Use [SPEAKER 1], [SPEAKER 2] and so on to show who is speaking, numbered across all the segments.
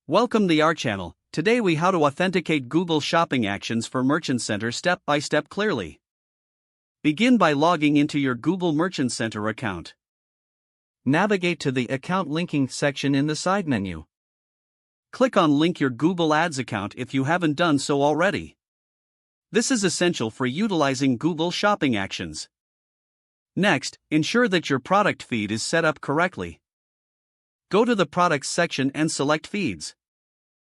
[SPEAKER 1] Welcome to our channel. Today we how to authenticate Google Shopping Actions for Merchant Center step by step clearly. Begin by logging into your Google Merchant Center account. Navigate to the Account Linking section in the side menu. Click on Link your Google Ads account if you haven't done so already. This is essential for utilizing Google Shopping Actions. Next, ensure that your product feed is set up correctly. Go to the Products section and select Feeds.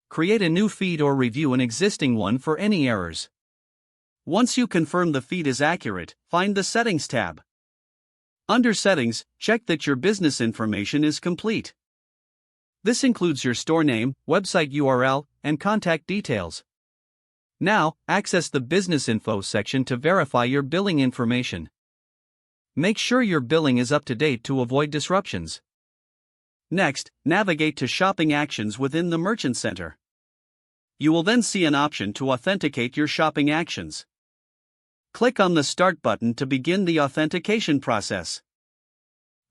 [SPEAKER 1] Create a new feed or review an existing one for any errors. Once you confirm the feed is accurate, find the Settings tab. Under Settings, check that your business information is complete. This includes your store name, website URL, and contact details. Now, access the Business Info section to verify your billing information. Make sure your billing is up to date to avoid disruptions. Next, navigate to Shopping Actions within the Merchant Center. You will then see an option to authenticate your shopping actions. Click on the Start button to begin the authentication process.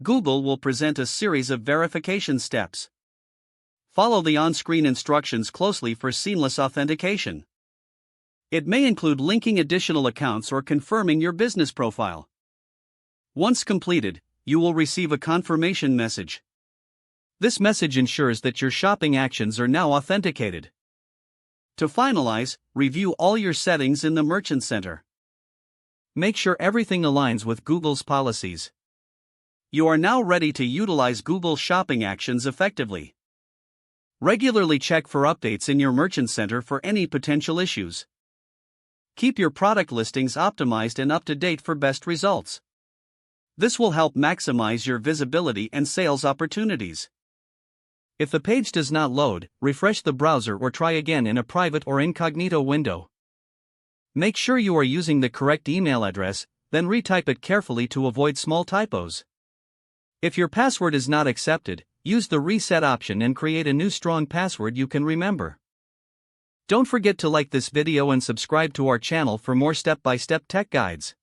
[SPEAKER 1] Google will present a series of verification steps. Follow the on-screen instructions closely for seamless authentication. It may include linking additional accounts or confirming your business profile. Once completed, you will receive a confirmation message. This message ensures that your shopping actions are now authenticated. To finalize, review all your settings in the Merchant Center. Make sure everything aligns with Google's policies. You are now ready to utilize Google Shopping Actions effectively. Regularly check for updates in your Merchant Center for any potential issues. Keep your product listings optimized and up to date for best results. This will help maximize your visibility and sales opportunities. If the page does not load, refresh the browser or try again in a private or incognito window. Make sure you are using the correct email address, then retype it carefully to avoid small typos. If your password is not accepted, use the reset option and create a new strong password you can remember. Don't forget to like this video and subscribe to our channel for more step-by-step tech guides.